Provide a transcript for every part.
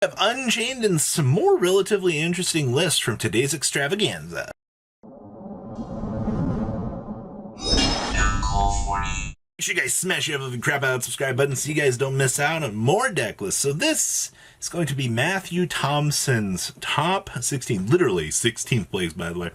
Have Unchained and some more relatively interesting lists from today's Extravaganza. Make sure you guys smash the lovely crap out of the subscribe button so you guys don't miss out on more deck lists. So this is going to be Matthew Thompson's top 16, literally 16th place, by the way.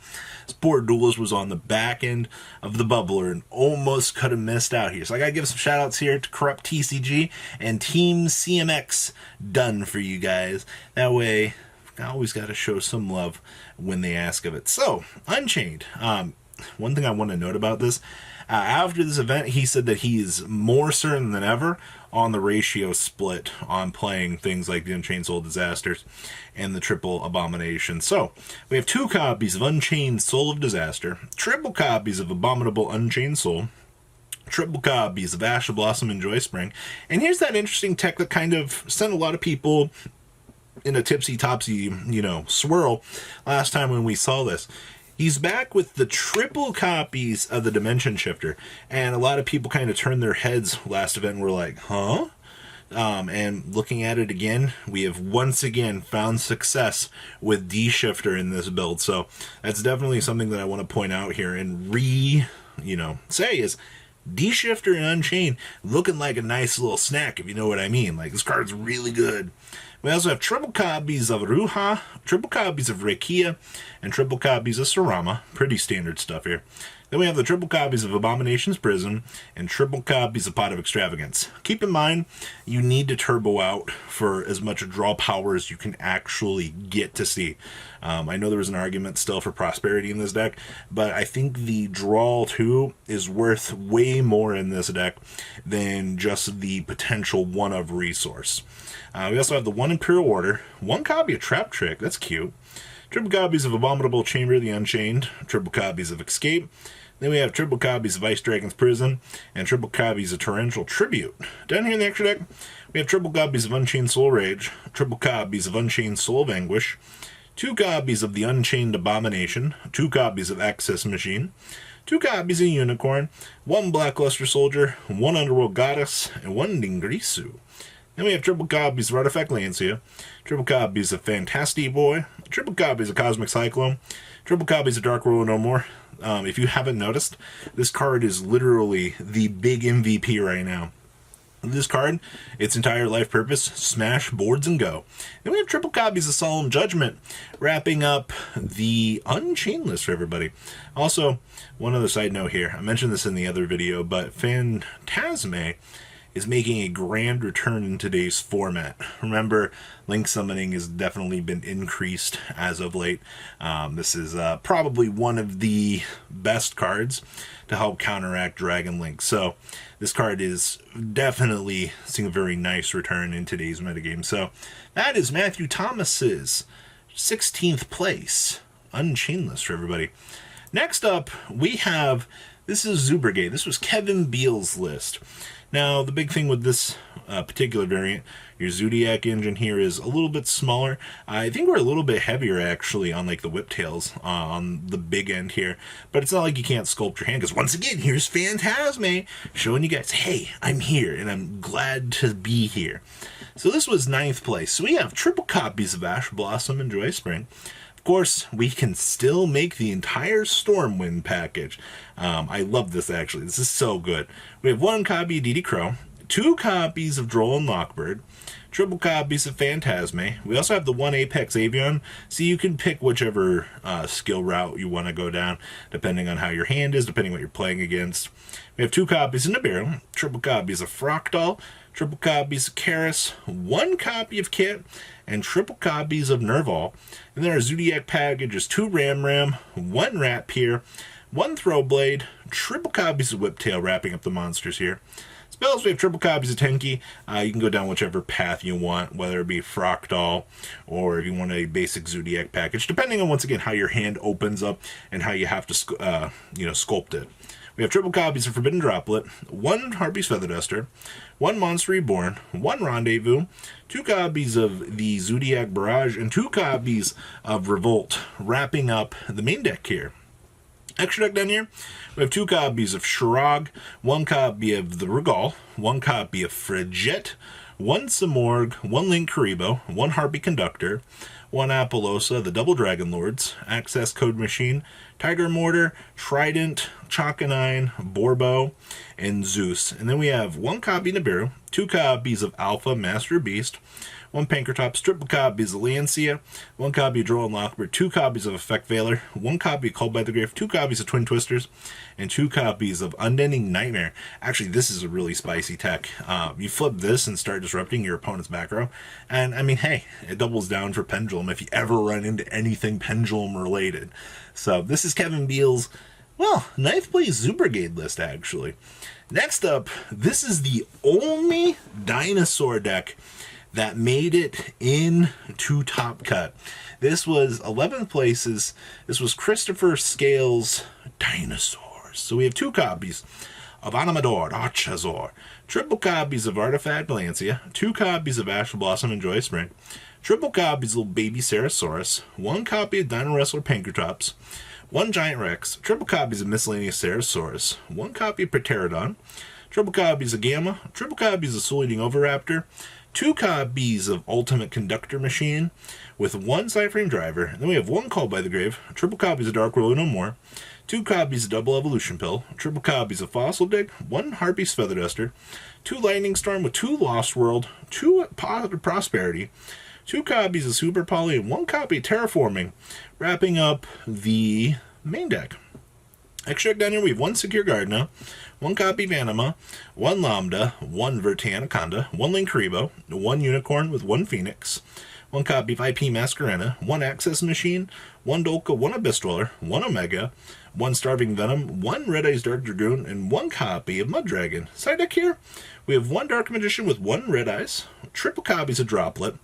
This poor duelist was on the back end of the bubbler and almost could have missed out here. So I gotta give some shout outs here to Corrupt TCG and Team CMX done for you guys. That way, I always gotta show some love when they ask of it. So, Unchained. One thing I want to note about this, after this event, he said that he is more certain than ever on the ratio split on playing things like the Unchained Soul Disasters and the Triple Abomination. So, we have 2 copies of Unchained Soul of Disaster, triple copies of Abominable Unchained Soul, triple copies of Ash of Blossom and Joy Spring, and here's that interesting tech that kind of sent a lot of people in a tipsy-topsy, swirl last time when we saw this. He's back with the triple copies of the Dimension Shifter, and a lot of people kind of turned their heads last event and were like, huh? And looking at it again, we have once again found success with D-Shifter in this build, so that's definitely something that I want to point out here and say is D-Shifter and Unchained looking like a nice little snack, if you know what I mean. Like, this card's really good. We also have triple copies of Ruha, triple copies of Rekia, and triple copies of Sarama. Pretty standard stuff here. Then we have the triple copies of Abomination's Prison and triple copies of Pot of Extravagance. Keep in mind, you need to turbo out for as much draw power as you can actually get to see. I know there was an argument still for Prosperity in this deck, but I think the draw 2 is worth way more in this deck than just the potential 1 of resource. We also have the 1 Imperial Order, 1 copy of Trap Trick, that's cute, triple copies of Abominable Chamber of the Unchained, triple copies of Escape, then we have triple copies of Ice Dragon's Prison, and triple copies of Torrential Tribute. Down here in the extra deck, we have triple copies of Unchained Soul Rage, triple copies of Unchained Soul of Anguish, 2 copies of the Unchained Abomination, 2 copies of Access Machine, 2 copies of Unicorn, 1 Blackluster Soldier, 1 Underworld Goddess, and 1 Dingrisu. Then we have triple copies of Artifact Lancia, triple copies of Fantastic Boy, triple copies of Cosmic Cyclone, triple copies of Dark World No More. If you haven't noticed, this card is literally the big MVP right now. This card, its entire life purpose, smash boards and go. Then we have triple copies of Solemn Judgment, wrapping up the Unchained list for everybody. Also, one other side note here, I mentioned this in the other video, but Phantasme is making a grand return in today's format. Remember, Link Summoning has definitely been increased as of late. This is probably one of the best cards to help counteract Dragon Link. So this card is definitely seeing a very nice return in today's metagame. So that is Matthew Thomas's 16th place Unchained list for everybody. Next up, we have, this is Zoobrigade. This was Kevin Beal's list. Now, the big thing with this particular variant, your Zodiac engine here is a little bit smaller. I think we're a little bit heavier, actually, on like the whiptails on the big end here. But it's not like you can't sculpt your hand, because once again, here's Phantasme showing you guys, hey, I'm here, and I'm glad to be here. So this was 9th place. So we have triple copies of Ash Blossom and Joy Spring. Of course, we can still make the entire Stormwind package. I love this, actually. This is so good. We have 1 copy of DD Crow, 2 copies of Droll and Lockbird, triple copies of Phantasme. We also have the 1 Apex Avian, so you can pick whichever skill route you want to go down, depending on how your hand is, depending on what you're playing against. We have 2 copies of Nibiru, triple copies of Fractal, triple copies of Karis, 1 copy of Kit, and triple copies of Nerval. And then our Zodiac package is 2 Ram, 1 Rat Pier, 1 Throwblade, triple copies of Whiptail wrapping up the monsters here. Spells, we have triple copies of Tenki. You can go down whichever path you want, whether it be Fractal or if you want a basic Zodiac package, depending on, once again, how your hand opens up and how you have to sculpt it. We have triple copies of Forbidden Droplet, 1 Harpy's Feather Duster, 1 Monster Reborn, 1 Rendezvous, 2 copies of the Zodiac Barrage, and 2 copies of Revolt, wrapping up the main deck here. Extra deck down here, we have 2 copies of Shirag, 1 copy of the Regal, 1 copy of Frigette, 1 Simorgh, 1 Link Karibo, 1 Harpy Conductor, 1 Apollosa, the Double Dragon Lords, Access Code Machine, Tiger Mortar, Trident, Chakanine, Borbo, and Zeus. And then we have 1 copy Nibiru, 2 copies of Alpha Master Beast, 1 Pankratops, triple copies of Lancia, 1 copy of Droll and Lockbird, 2 copies of Effect Veiler, 1 copy of Called by the Grave, 2 copies of Twin Twisters, and 2 copies of Unending Nightmare. Actually, this is a really spicy tech. You flip this and start disrupting your opponent's back row, and I mean, hey, it doubles down for Pendulum if you ever run into anything Pendulum related. So this is Kevin Beal's, well, 9th place Zoobrigade list, actually. Next up, this is the only dinosaur deck that made it into Top Cut. This was 11th places. This was Christopher Scales' Dinosaurs. So we have 2 copies of Animador, Archazor, triple copies of Artifact Lancia, 2 copies of Ash Blossom and Joy Spring, triple copies of Little Baby Sarasaurus, 1 copy of Dino Wrestler Pankratops, 1 Giant Rex, triple copies of Miscellaneous Sarasaurus, 1 copy of Pterodon, triple copies of Gamma, triple copies of Soul Eating Oviraptor, 2 copies of Ultimate Conductor Machine with 1 Sideframe Driver. And then we have 1 Called by the Grave, triple copies of Dark World No More, 2 copies of Double Evolution Pill, triple copies of Fossil Dig, 1 Harpy's Feather Duster, 2 Lightning Storm with 2 Lost World, 2 Positive Prosperity, 2 copies of Super Poly, and 1 copy of Terraforming, wrapping up the main deck. Extra deck down here, we have 1 Secure Gardena, 1 copy of Anima, 1 Lambda, 1 Vertanaconda, 1 Link Karibo, 1 Unicorn with 1 Phoenix, 1 copy of IP Masquerena, 1 Access Machine, 1 Dolka, 1 Abyss Dweller, 1 Omega, 1 Starving Venom, 1 Red Eyes Dark Dragoon, and 1 copy of Mud Dragon. Side deck here, we have 1 Dark Magician with 1 Red Eyes, triple copies of Droplet,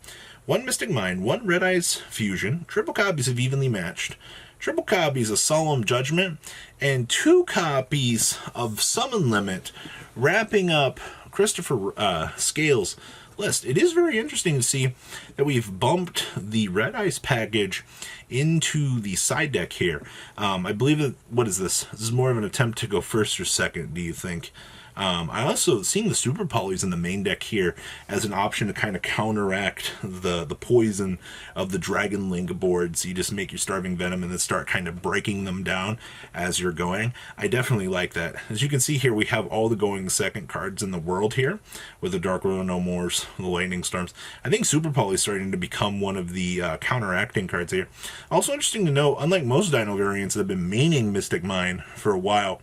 1 Mystic Mind, 1 Red Eyes Fusion, triple copies of Evenly Matched, triple copies of Solemn Judgment, and 2 copies of Summon Limit, wrapping up Christopher Scales' list. It is very interesting to see that we've bumped the Red Eyes package into the side deck here. I believe that, what is this? This is more of an attempt to go first or second, do you think? I also seeing the Super Polys in the main deck here as an option to kind of counteract the poison of the Dragon Link boards. You just make your Starving Venom and then start kind of breaking them down as you're going. I definitely like that. As you can see here, we have all the going second cards in the world here with the Dark World No Mores, the Lightning Storms. I think Super Poly is starting to become one of the counteracting cards here. Also interesting to note, unlike most Dino variants that have been maining Mystic Mine for a while,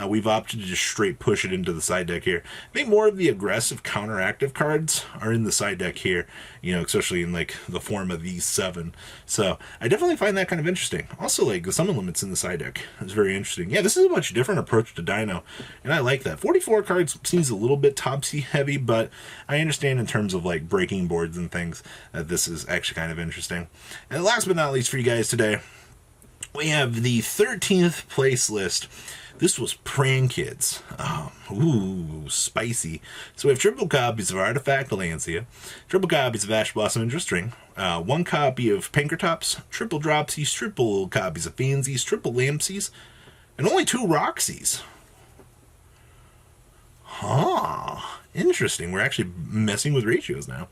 we've opted to just straight push it into the side deck here. I think more of the aggressive counteractive cards are in the side deck here, you know, especially in like the form of these 7. So I definitely find that kind of interesting. Also, like the summon limits in the side deck is very interesting. Yeah, this is a much different approach to Dino, and I like that. 44 cards seems a little bit topsy heavy, but I understand in terms of like breaking boards and things that this is actually kind of interesting. And last but not least for you guys today, we have the 13th place list. This was Prankkids. Ooh, spicy. So we have triple copies of Artifact Lancia, triple copies of Ash Blossom and String, 1 copy of Pankratops, triple Dropsies, triple copies of Fansies, triple Lampsies, and only 2 Roxies. Huh. Interesting. We're actually messing with ratios now.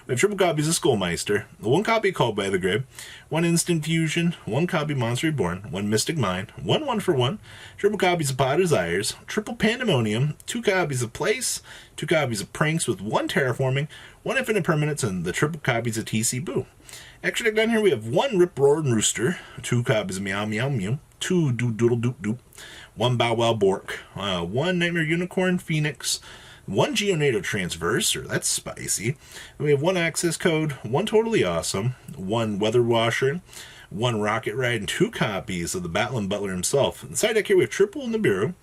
We have triple copies of Skullmeister, 1 copy Called by the Grave, 1 Instant Fusion, 1 copy Monster Reborn, 1 Mystic Mind, 1 1-for-1, triple copies of Pod Desires, triple Pandemonium, 2 copies of Place, 2 copies of Pranks with 1 Terraforming, 1 Infinite Permanence, and the triple copies of TC Boo. Extra deck down here, we have 1 Rip Roar and Rooster, 2 copies of Meow Meow Mew, 2 Doodle Doop Doop, 1 Bow Wow Bork, 1 Nightmare Unicorn Phoenix, 1 Geonato Transverser, that's spicy. And we have 1 Access Code, 1 Totally Awesome, 1 Weather Washer, 1 Rocket Ride, and 2 copies of the Battling Butler himself. Inside deck here we have triple Nibiru,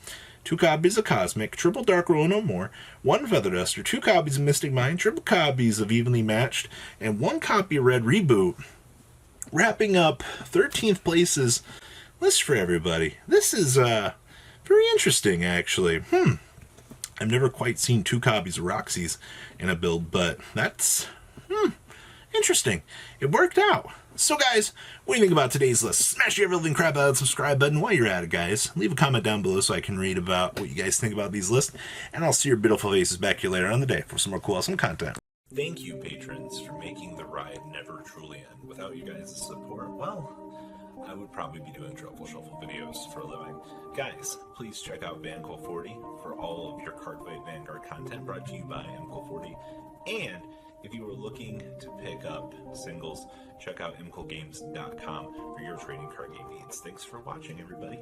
2 copies of Cosmic, triple Dark World No More, 1 Feather Duster, 2 copies of Mystic Mind, triple copies of Evenly Matched, and 1 copy of Red Reboot. Wrapping up 13th places list for everybody. This is very interesting, actually. I've never quite seen 2 copies of Roxy's in a build, but that's interesting. It worked out. So guys, what do you think about today's list? Smash the ever-living crap out of the subscribe button while you're at it, guys. Leave a comment down below so I can read about what you guys think about these lists, and I'll see your beautiful faces back here later on in the day for some more cool, awesome content. Thank you, patrons, for making the ride never truly end. Without you guys' support, well, I would probably be doing Truffle Shuffle videos for a living. Guys, please check out VanCole40 for all of your Cardfight Vanguard content brought to you by MCole40. And if you are looking to pick up singles, check out mcolegames.com for your trading card game needs. Thanks for watching, everybody.